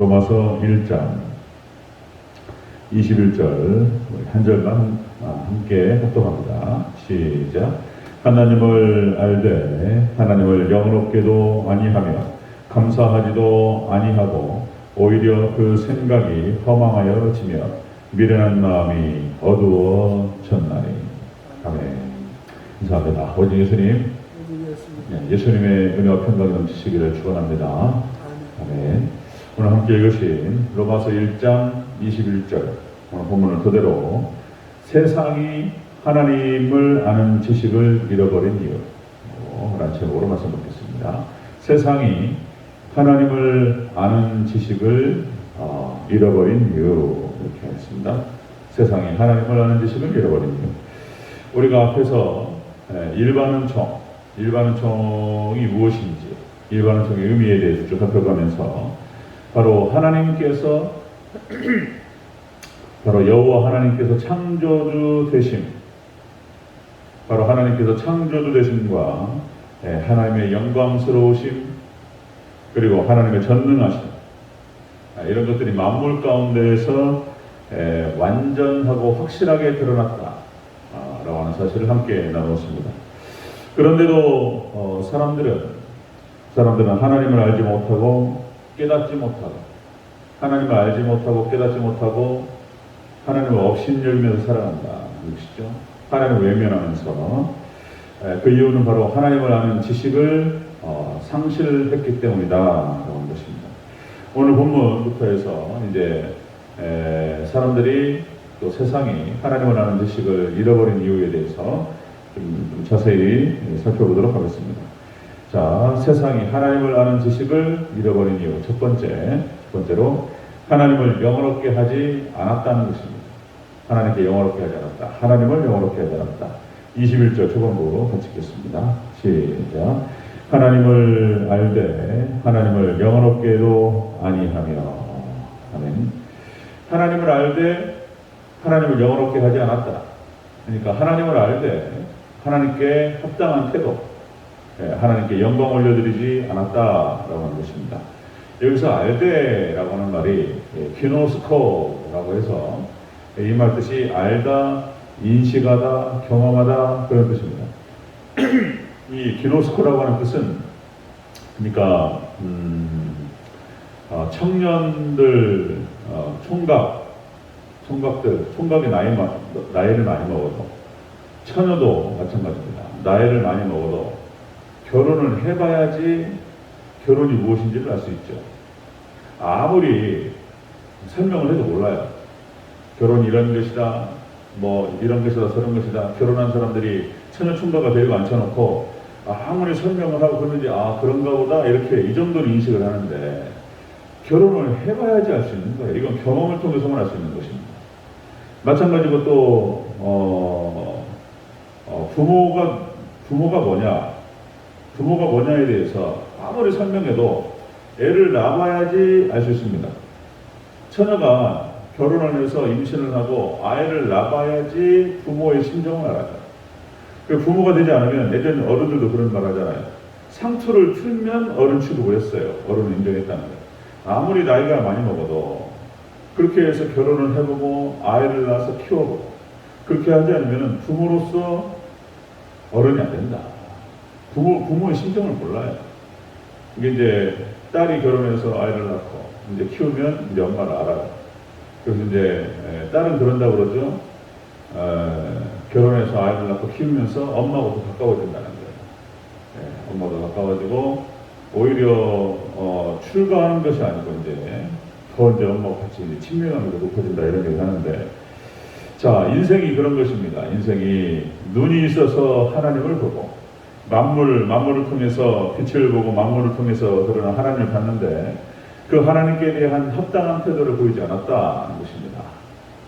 로마서 1장 21절 한 절만 함께 합독합니다. 시작. 하나님을 알되 하나님을 영원롭게도 아니하며 감사하지도 아니하고 오히려 그 생각이 허망하여 지며 미련한 마음이 어두워졌나니. 아멘. 감사합니다. 오직 예수님, 예수님의 은혜와 평강이 넘치시기를 축원합니다. 아멘. 오늘 함께 읽으신 로마서 1장 21절 오늘 본문을 그대로 세상이 하나님을 아는 지식을 잃어버린 이유 라는 제목으로 말씀 드리겠습니다. 세상이 하나님을 아는 지식을 잃어버린 이유 이렇게 하겠습니다. 세상이 하나님을 아는 지식을 잃어버린 이유. 우리가 앞에서 일반은총이 무엇인지 일반은총의 의미에 대해서 쭉 살펴가면서 바로 하나님께서 바로 여호와 하나님께서 창조주 되심, 바로 하나님께서 창조주 되심과 하나님의 영광스러우심, 그리고 하나님의 전능하심, 이런 것들이 만물 가운데에서 완전하고 확실하게 드러났다 라고 하는 사실을 함께 나눴습니다. 그런데도 사람들은 하나님을 알지 못하고 깨닫지 못하고, 하나님을 알지 못하고 깨닫지 못하고 하나님을 업신여기면서 살아간다 이것이죠. 하나님을 외면하면서. 그 이유는 바로 하나님을 아는 지식을 상실했기 때문이다 라고 하는 것입니다. 오늘 본문부터 해서 이제 사람들이 또 세상이 하나님을 아는 지식을 잃어버린 이유에 대해서 좀 자세히 살펴보도록 하겠습니다. 자, 세상이 하나님을 아는 지식을 잃어버린 이유. 첫 번째로 하나님을 영원롭게 하지 않았다는 것입니다. 하나님께 영원롭게 하지 않았다. 하나님을 영원롭게 하지 않았다. 21절 초반부로 같이 읽겠습니다. 시작. 하나님을 알되 하나님을 영원롭게도 아니하며. 아멘. 하나님을 알되 하나님을 영원롭게 하지 않았다. 그러니까 하나님을 알되 하나님께 합당한 태도, 하나님께 영광 올려드리지 않았다라고 하는 것입니다. 여기서 알되라고 하는 말이 기노스코라고 해서 이 말 뜻이 알다, 인식하다, 경험하다 그런 뜻입니다. 이 기노스코라고 하는 뜻은 그러니까 청년들, 총각이 나이를 많이 먹어도, 처녀도 마찬가지입니다. 나이를 많이 먹어도 결혼을 해봐야지 결혼이 무엇인지를 알 수 있죠. 아무리 설명을 해도 몰라요. 결혼이 이런 것이다, 뭐 이런 것이다, 저런 것이다. 결혼한 사람들이 처녀 총각을 데리고 앉혀놓고 아무리 설명을 하고 그러는지 그런가 보다 이렇게 이 정도는 인식을 하는데 결혼을 해봐야지 알 수 있는 거예요. 이건 경험을 통해서만 알 수 있는 것입니다. 마찬가지로 또 부모가 뭐냐에 대해서 아무리 설명해도 애를 낳아야지 알 수 있습니다. 처녀가 결혼을 해서 임신을 하고 아이를 낳아야지 부모의 심정을 알아요. 그 부모가 되지 않으면 예전 어른들도 그런 말 하잖아요. 상투를 틀면 어른 취급을 했어요. 어른을 인정했다는 거예요. 아무리 나이가 많이 먹어도 그렇게 해서 결혼을 해보고 아이를 낳아서 키워보고 그렇게 하지 않으면 부모로서 어른이 안 된다. 부모의 심정을 몰라요. 이게 이제 딸이 결혼해서 아이를 낳고 이제 키우면 이제 엄마를 알아요. 그래서 이제 딸은 그런다고 그러죠. 결혼해서 아이를 낳고 키우면서 엄마하고 더 가까워진다는 거예요. 엄마도 가까워지고 오히려 출가하는 것이 아니고 이제 더 이제 엄마와 같이 이제 친밀감이 더 높아진다 이런 얘기를 하는데, 자, 인생이 그런 것입니다. 인생이 눈이 있어서 하나님을 보고 만물을 통해서 빛을 보고 만물을 통해서 드러난 하나님을 봤는데 그 하나님께 대한 합당한 태도를 보이지 않았다는 것입니다.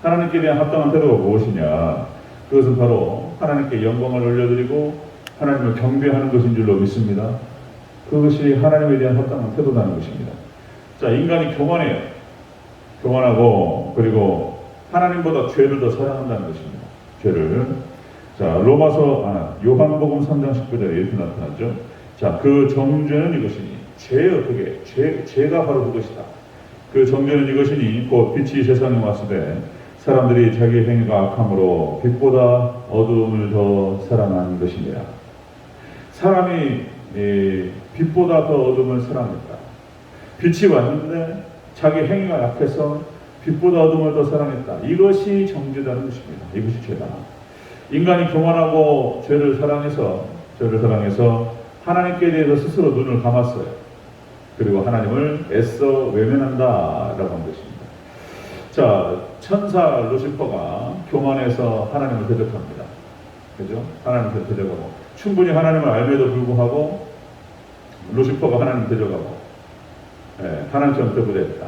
하나님께 대한 합당한 태도가 무엇이냐? 그것은 바로 하나님께 영광을 올려드리고 하나님을 경배하는 것인 줄로 믿습니다. 그것이 하나님에 대한 합당한 태도라는 것입니다. 자, 인간이 교만해요. 교만하고 그리고 하나님보다 죄를 더 사랑한다는 것입니다. 죄를. 자, 요한복음 3장 19절에 이렇게 나타나죠. 자, 그 정죄는 이것이니 죄가 바로 그것이다. 그 정죄는 이것이니 곧 빛이 세상에 왔을 때 사람들이 자기 행위가 악함으로 빛보다 어두움을 더 사랑한 것이니라. 사람이 빛보다 더 어둠을 사랑했다. 빛이 왔는데 자기 행위가 약해서 빛보다 어둠을 더 사랑했다. 이것이 정죄라는 것입니다. 이것이 죄다. 인간이 교만하고 죄를 사랑해서 하나님께 대해서 스스로 눈을 감았어요. 그리고 하나님을 애써 외면한다라고 한 것입니다. 자, 천사 루시퍼가 교만해서 하나님을 대적합니다. 그죠? 하나님을 대적하고 충분히 하나님을 알면도 불구하고 루시퍼가 하나님을 대적하고 하나님처럼 대부됐다.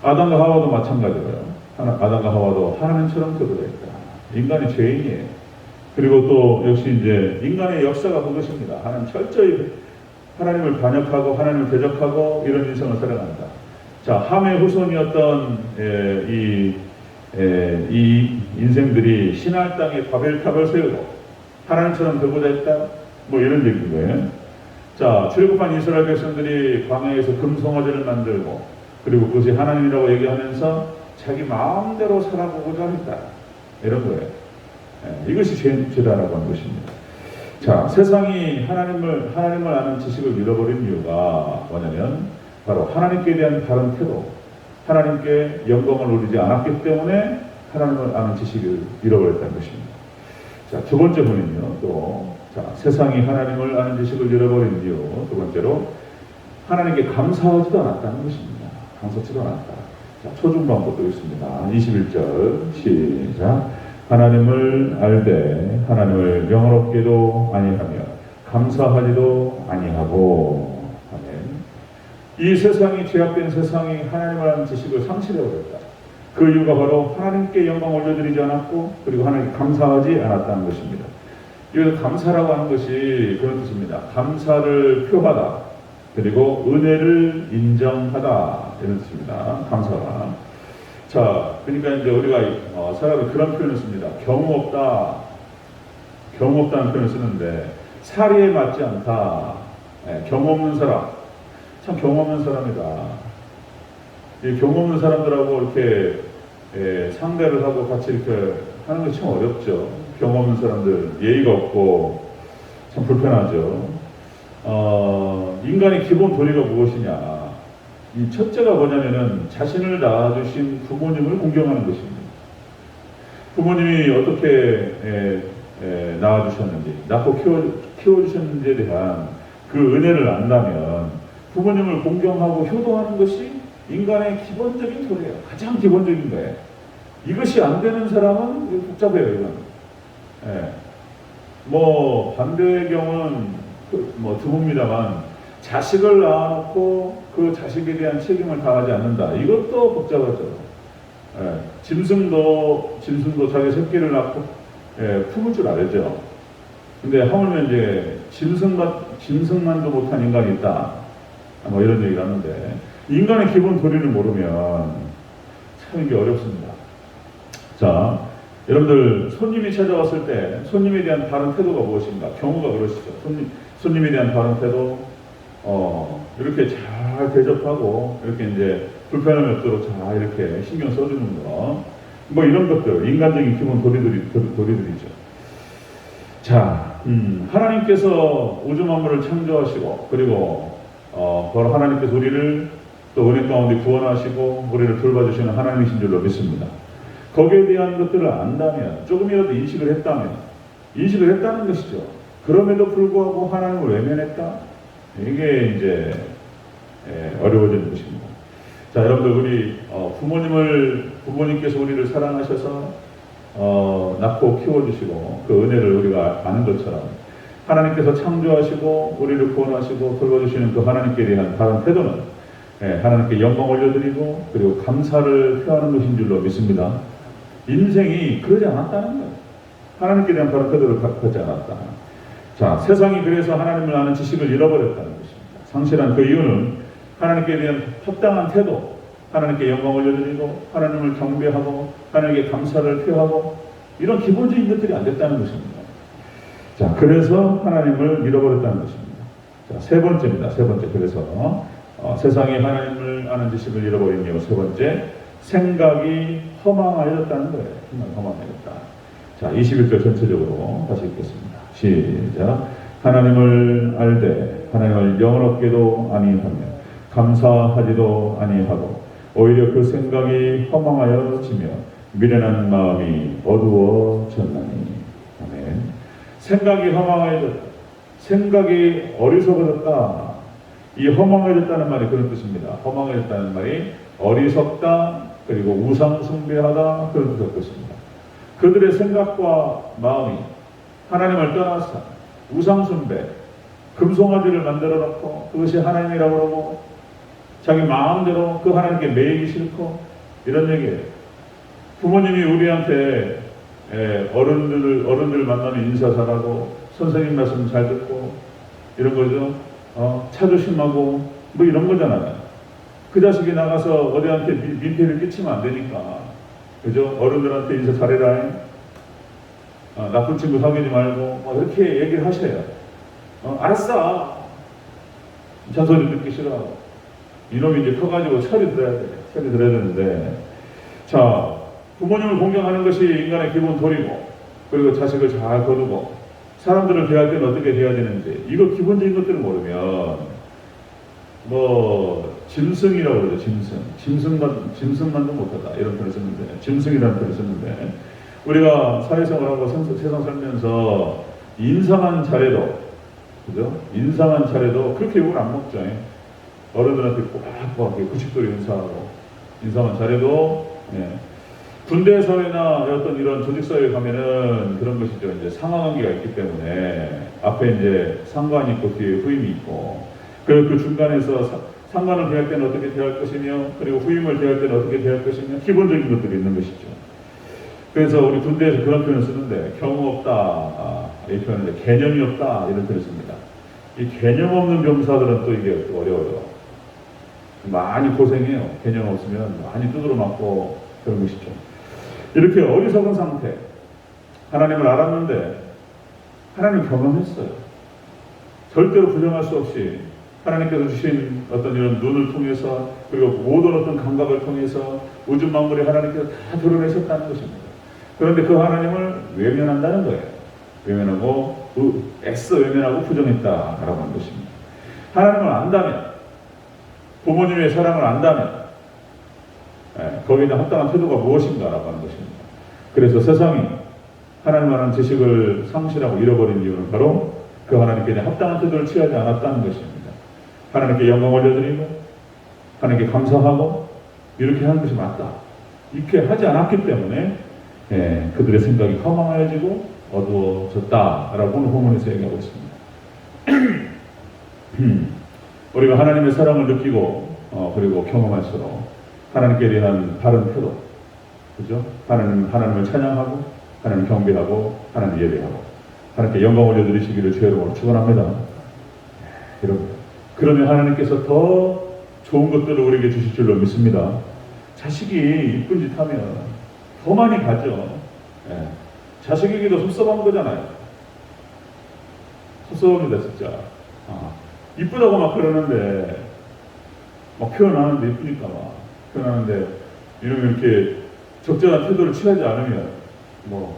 아담과 하와도 마찬가지로요. 아담과 하와도 하나님처럼 대부됐다. 인간이 죄인이에요. 그리고 또 역시 이제 인간의 역사가 그것입니다. 하나님 철저히 하나님을 반역하고 하나님을 대적하고 이런 인생을 살아간다. 자, 함의 후손이었던 이 인생들이 신할 땅에 바벨탑을 세우고 하나님처럼 되고자 했다. 뭐 이런 얘기인 거예요. 자, 출애굽한 이스라엘 백성들이 광야에서 금송아지를 만들고 그리고 그것이 하나님이라고 얘기하면서 자기 마음대로 살아보고자 했다. 이런 거예요. 이것이 죄다라고 하는 것입니다. 자, 세상이 하나님을 아는 지식을 잃어버린 이유가 뭐냐면 바로 하나님께 대한 바른 태도, 하나님께 영광을 올리지 않았기 때문에 하나님을 아는 지식을 잃어버렸다는 것입니다. 자, 두 번째 분은요, 세상이 하나님을 아는 지식을 잃어버린 이유, 두 번째로 하나님께 감사하지도 않았다는 것입니다. 감사하지도 않았다. 자, 초중반부도 있습니다. 21절 시작. 하나님을 알되 하나님을 영화롭게도 아니하며 감사하지도 아니하고. 아멘. 이 세상이 죄악된 세상이 하나님을 아는 지식을 상실해버렸다. 그 이유가 바로 하나님께 영광 올려드리지 않았고 그리고 하나님께 감사하지 않았다는 것입니다. 이 감사라고 하는 것이 그런 뜻입니다. 감사를 표하다 그리고 은혜를 인정하다 이런 뜻입니다. 감사가. 자, 그러니까 이제 우리가 사람이 그런 표현을 씁니다. 경우 없다는 표현을 쓰는데 사리에 맞지 않다. 경우 없는 사람. 참 경우 없는 사람이다. 이 경우 없는 사람들하고 이렇게 상대를 하고 같이 이렇게 하는 것이 참 어렵죠. 경우 없는 사람들 예의가 없고 참 불편하죠. 인간의 기본 도리가 무엇이냐? 이 첫째가 뭐냐면은 자신을 낳아주신 부모님을 공경하는 것입니다. 부모님이 어떻게 낳아주셨는지, 낳고 키워주셨는지에 대한 그 은혜를 안다면 부모님을 공경하고 효도하는 것이 인간의 기본적인 도리예요. 가장 기본적인 거예요. 이것이 안 되는 사람은 복잡해요, 이건. 뭐 반대의 경우는 뭐 드뭅니다만 자식을 낳아놓고 그 자식에 대한 책임을 다하지 않는다. 이것도 복잡하죠. 짐승도 자기 새끼를 낳고 품을 줄 알죠. 근데 하물며 이제 짐승만도 못한 인간이 있다. 뭐 이런 얘기를 하는데 인간의 기본 도리를 모르면 참 이게 어렵습니다. 자, 여러분들 손님이 찾아왔을 때 손님에 대한 바른 태도가 무엇인가? 경우가 그러시죠. 손님에 대한 바른 태도. 이렇게 잘 대접하고, 이렇게 이제 불편함이 없도록 잘 이렇게 신경 써주는 거. 뭐 이런 것들, 인간적인 기본 도리들이죠. 자, 하나님께서 우주 만물을 창조하시고, 그리고, 바로 하나님께서 우리를 또 은혜 가운데 구원하시고, 우리를 돌봐주시는 하나님이신 줄로 믿습니다. 거기에 대한 것들을 안다면, 조금이라도 인식을 했다는 것이죠. 그럼에도 불구하고 하나님을 외면했다? 이게 이제 어려워지는 것입니다. 자, 여러분들 우리 부모님께서 우리를 사랑하셔서 낳고 키워주시고 그 은혜를 우리가 아는 것처럼 하나님께서 창조하시고 우리를 구원하시고 돌봐주시는 그 하나님께 대한 바른 태도는 하나님께 영광 올려드리고 그리고 감사를 표하는 것인 줄로 믿습니다. 인생이 그러지 않았다는 거예요. 하나님께 대한 바른 태도를 갖지 않았다. 자, 세상이 그래서 하나님을 아는 지식을 잃어버렸다는 것입니다. 상실한 그 이유는 하나님께 대한 합당한 태도, 하나님께 영광 올려드리고 하나님을 경배하고 하나님께 감사를 표하고 이런 기본적인 것들이 안 됐다는 것입니다. 자, 그래서 하나님을 잃어버렸다는 것입니다. 자, 세 번째입니다. 세 번째. 그래서 세상이 하나님을 아는 지식을 잃어버린 이유 세 번째, 생각이 허망하여졌다는 거예요. 정말 허망하여졌다. 자, 21절 전체적으로 다시 읽겠습니다. 시작. 하나님을 알되 하나님을 영원롭게도 아니하며 감사하지도 아니하고 오히려 그 생각이 허망하여지며 미련한 마음이 어두워졌나니. 아멘. 생각이 허망하여졌다. 생각이 어리석어졌다. 이 허망해졌다는 말이 그런 뜻입니다. 허망해졌다는 말이 어리석다, 그리고 우상숭배하다, 그런 뜻을 뜻입니다. 그들의 생각과 마음이 하나님을 떠나서 우상숭배, 금송아지를 만들어 놓고 그것이 하나님이라고 그러고 자기 마음대로 그 하나님께 매이기 싫고 이런 얘기예요. 부모님이 우리한테 어른들 만나면 인사 잘하고 선생님 말씀 잘 듣고 이런 거죠. 차조심하고 뭐 이런 거잖아요. 그 자식이 나가서 어디한테 민폐를 끼치면 안 되니까, 그죠? 어른들한테 인사 잘해라. 나쁜 친구 사귀지 말고 이렇게 얘기를 하셔요. 알았어. 잔소리 듣기 싫어하고. 이놈이 이제 커가지고 철이 들어야 돼. 철이 들어야 되는데, 자, 부모님을 공경하는 것이 인간의 기본 도리고, 그리고 자식을 잘 거두고 사람들을 대할 때는 어떻게 대해야 되는지, 이거 기본적인 것들을 모르면 짐승이라고 그러죠. 짐승만도 못하다, 이런 표현을 썼는데, 짐승이라는 표현을 썼는데, 우리가 사회생활하고 세상 살면서 인상한 차례도, 그죠? 인상한 차례도 그렇게 욕을 안 먹죠. 어른들한테 꼬박꼬박 구식도리 인사하고, 인상한 차례도, 군대 사회나 어떤 이런 조직 사회에 가면은 그런 것이죠. 이제 상하관계가 있기 때문에 앞에 이제 상관이 있고 뒤에 후임이 있고, 그리고 그 중간에서 상관을 대할 때는 어떻게 대할 것이며, 그리고 후임을 대할 때는 어떻게 대할 것이며, 기본적인 것들이 있는 것이죠. 그래서 우리 군대에서 그런 표현을 쓰는데, 경우 없다, 이 표현은 개념이 없다, 이런 표현을 씁니다. 이 개념 없는 병사들은 또 이게 또 어려워요. 많이 고생해요. 개념 없으면 많이 두드러 맞고 그런 것이죠. 이렇게 어리석은 상태, 하나님을 알았는데 하나님 경험했어요. 절대로 부정할 수 없이 하나님께서 주신 어떤 이런 눈을 통해서, 그리고 모든 어떤 감각을 통해서 우주 만물이 하나님께서 다 드러내셨다는 것입니다. 그런데 그 하나님을 외면한다는 거예요. 외면하고, 애써 외면하고 부정했다라고 하는 것입니다. 하나님을 안다면, 부모님의 사랑을 안다면, 거기에 합당한 태도가 무엇인가라고 하는 것입니다. 그래서 세상이 하나님을 아는 지식을 상실하고 잃어버린 이유는 바로 그 하나님께 합당한 태도를 취하지 않았다는 것입니다. 하나님께 영광 올려드리고 하나님께 감사하고 이렇게 하는 것이 맞다, 이렇게 하지 않았기 때문에 그들의 생각이 허망해지고 어두워졌다라고 오늘 본문에서 얘기하고 있습니다. 우리가 하나님의 사랑을 느끼고 그리고 경험할수록 하나님께 대한 바른 태도, 그죠? 하나님을 찬양하고, 하나님 경배하고, 하나님 예배하고, 하나님께 영광 올려드리시기를 주의 이름으로 축원합니다. 여러분, 그러면 하나님께서 더 좋은 것들을 우리에게 주실 줄로 믿습니다. 자식이 이쁜 짓 하면 더 많이 가죠. 자식에게도 섭섭한 거잖아요. 섭섭합니다, 진짜. 이쁘다고 막 그러는데, 막 표현하는데, 이쁘니까 막 표현하는데, 이러면 이렇게 적절한 태도를 취하지 않으면,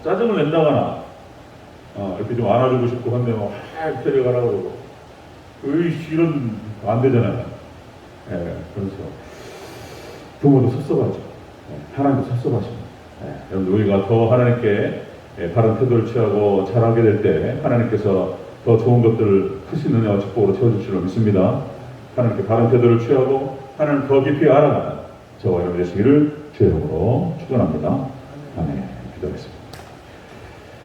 짜증을 낸다거나, 이렇게 좀 안아주고 싶고 한데, 확 데려가라고 그러고, 이런, 안 되잖아요. 그래서, 부모도 섭섭하죠. 하나님도 섭섭하십니다. 여러분, 우리가 더 하나님께 바른 태도를 취하고 잘하게 될 때, 하나님께서 더 좋은 것들을 크신 은혜와 축복으로 채워줄 줄로 믿습니다. 하나님께 바른 태도를 취하고 하나님 더 깊이 알아가는 저와 여러분 되시기를 주의 이름으로 축원합니다. 아멘. 기도하겠습니다.